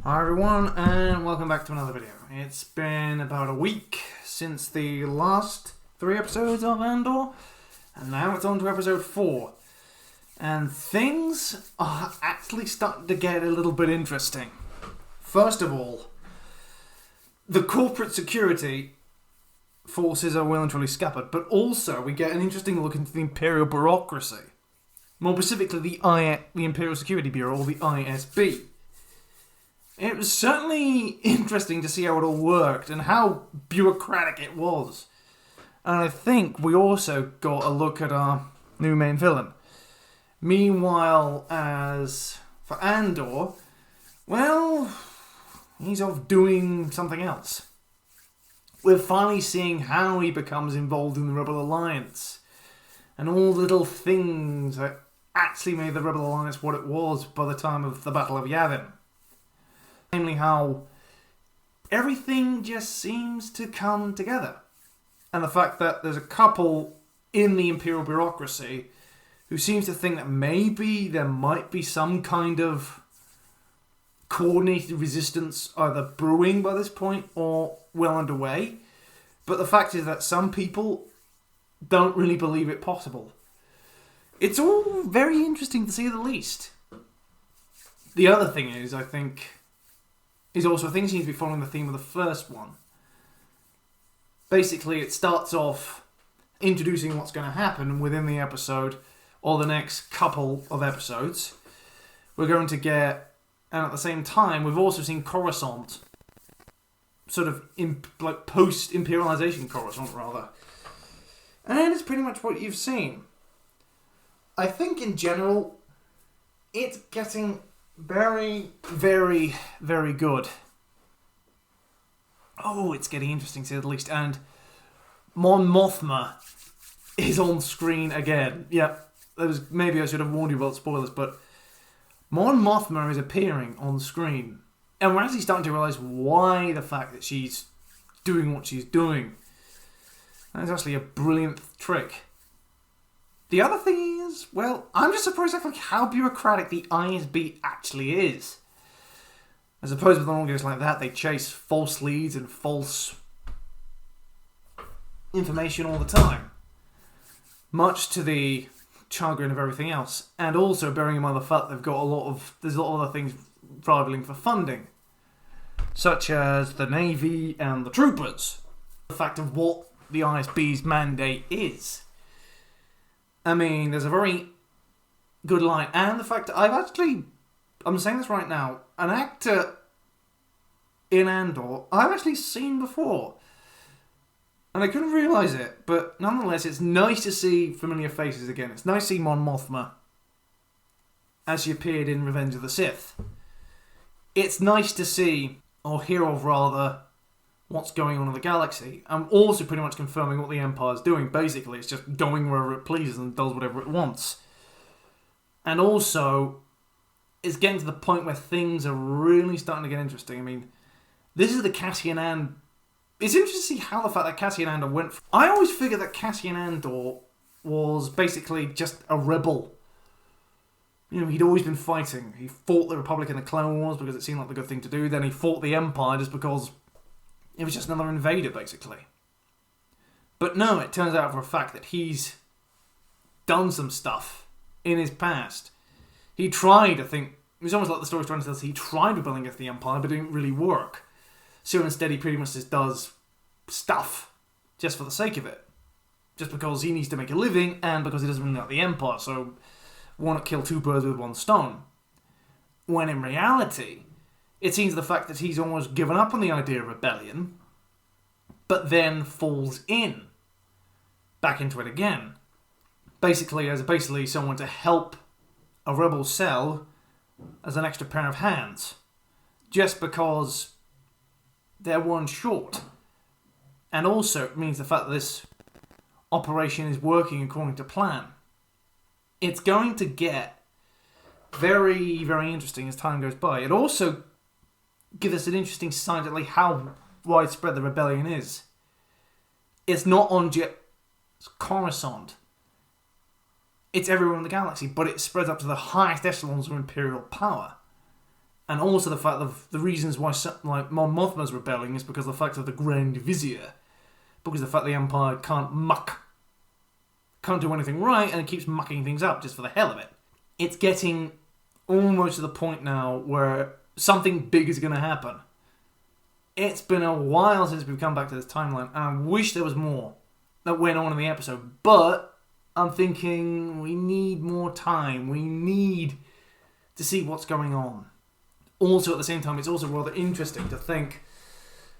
Hi everyone, and welcome back to another video. It's been about a week since the last 3 episodes of Andor, and now it's on to episode 4. And things are actually starting to get a little bit interesting. First of all, the corporate security forces are well and truly scuppered, but also we get an interesting look into the Imperial bureaucracy. More specifically, the Imperial Security Bureau, or the ISB. It was certainly interesting to see how it all worked and how bureaucratic it was. And I think we also got a look at our new main villain. Meanwhile, as for Andor, well, he's off doing something else. We're finally seeing how he becomes involved in the Rebel Alliance. And all the little things that actually made the Rebel Alliance what it was by the time of the Battle of Yavin. Namely how everything just seems to come together. And the fact that there's a couple in the Imperial bureaucracy who seems to think that maybe there might be some kind of coordinated resistance either brewing by this point or well underway. But the fact is that some people don't really believe it possible. It's all very interesting to say the least. The other thing is, I think, is also things seem to be following the theme of the first one. Basically, it starts off introducing what's going to happen within the episode or the next couple of episodes. We're going to get, and at the same time, we've also seen Coruscant, sort of like post-imperialization Coruscant, rather. And it's pretty much what you've seen. I think in general, it's getting very, very, very good. Oh, it's getting interesting to say the least. And Mon Mothma is on screen again. Yeah, maybe I should have warned you about spoilers, but Mon Mothma is appearing on screen. And we're actually starting to realise why the fact that she's doing what she's doing. That's actually a brilliant trick. The other thing is, well, I'm just surprised at how bureaucratic the ISB actually is. I suppose with an audience like that, they chase false leads and false information all the time. Much to the chagrin of everything else. And also bearing in mind the fact there's a lot of other things rivaling for funding. Such as the Navy and the Troopers. The fact of what the ISB's mandate is. I mean, there's a very good line. And the fact that I'm saying this right now, an actor in Andor I've actually seen before. And I couldn't realise it, but nonetheless, it's nice to see familiar faces again. It's nice to see Mon Mothma as she appeared in Revenge of the Sith. It's nice to see, or hear of rather, what's going on in the galaxy. I'm also pretty much confirming what the Empire's doing. Basically, it's just going wherever it pleases and does whatever it wants. And also, it's getting to the point where things are really starting to get interesting. I mean, this is the Cassian Andor. It's interesting to see how the fact that Cassian Andor went... I always figured that Cassian Andor was basically just a rebel. You know, he'd always been fighting. He fought the Republic in the Clone Wars because it seemed like the good thing to do. Then he fought the Empire just because it was just another invader, basically. But no, it turns out for a fact that he's done some stuff in his past. He tried, I think, it was almost like the story's trying to tell us, he tried rebelling against the Empire, but it didn't really work. So instead he pretty much just does stuff, just for the sake of it. Just because he needs to make a living, and because he doesn't really like the Empire, so why not kill two birds with one stone? When in reality, it seems the fact that he's almost given up on the idea of rebellion, but then falls back into it again. Basically as someone to help a rebel cell as an extra pair of hands. Just because they're one short. And also it means the fact that this operation is working according to plan. It's going to get very, very interesting as time goes by. It also gives us an interesting sign of how widespread the rebellion is. It's not on just Coruscant. It's everywhere in the galaxy, but it spreads up to the highest echelons of Imperial power. And also the fact of the reasons why like Mon Mothma's rebelling is because of the fact of the Grand Vizier. Because of the fact the Empire can't do anything right, and it keeps mucking things up just for the hell of it. It's getting almost to the point now where something big is going to happen. It's been a while since we've come back to this timeline, and I wish there was more that went on in the episode, but I'm thinking we need more time. We need to see what's going on. Also, at the same time, it's also rather interesting to think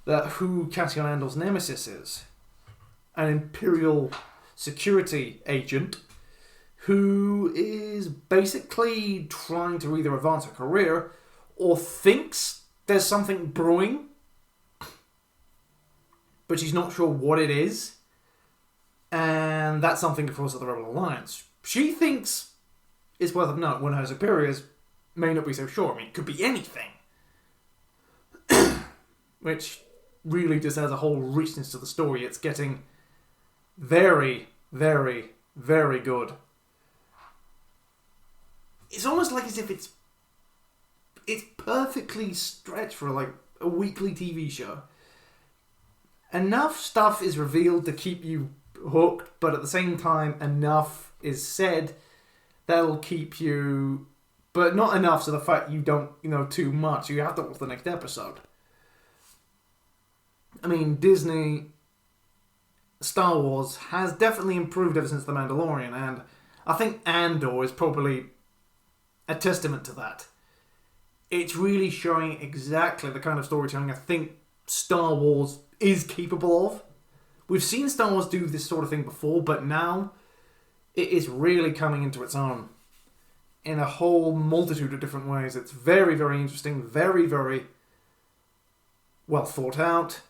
that who Cassian Andor's nemesis is. An Imperial security agent who is basically trying to either advance a career or thinks there's something brewing, but she's not sure what it is. And that's something to force at the Rebel Alliance. She thinks it's worth a note when her superiors may not be so sure. I mean, it could be anything. Which really just adds a whole richness to the story. It's getting very, very, very good. It's almost like as if it's perfectly stretched for like a weekly TV show. Enough stuff is revealed to keep you hooked, but at the same time enough is said that'll keep you, but not enough so the fact you don't know too much. You have to watch the next episode. I mean, Disney, Star Wars has definitely improved ever since The Mandalorian, and I think Andor is probably a testament to that. It's really showing exactly the kind of storytelling I think Star Wars is capable of. We've seen Star Wars do this sort of thing before, but now it is really coming into its own in a whole multitude of different ways. It's very, very interesting, very, very well thought out.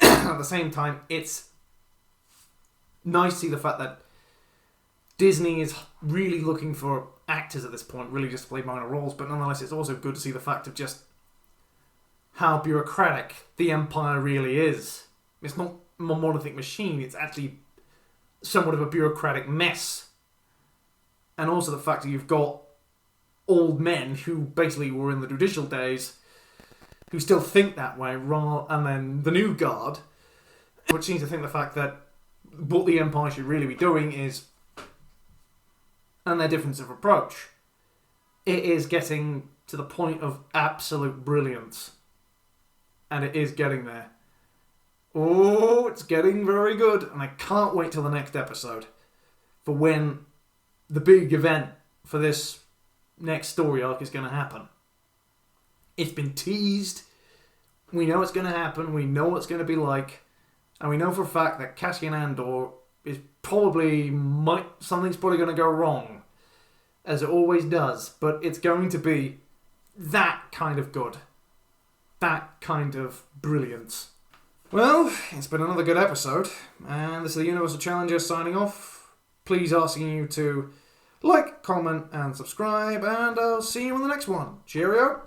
At the same time, it's nice to see the fact that Disney is really looking for actors at this point, really just play minor roles, but nonetheless it's also good to see the fact of just how bureaucratic the Empire really is. It's not a monolithic machine, it's actually somewhat of a bureaucratic mess. And also the fact that you've got old men who basically were in the judicial days who still think that way, and then the new guard, which seems to think the fact that what the Empire should really be doing is, and their difference of approach, it is getting to the point of absolute brilliance. And it is getting there. Oh, it's getting very good. And I can't wait till the next episode for when the big event for this next story arc is going to happen. It's been teased. We know it's going to happen. We know what it's going to be like. And we know for a fact that Cassian Andor is something's probably going to go wrong. As it always does. But it's going to be that kind of good. That kind of brilliance. Well, it's been another good episode. And this is the Universal Challenger signing off. Please asking you to like, comment, and subscribe. And I'll see you in the next one. Cheerio.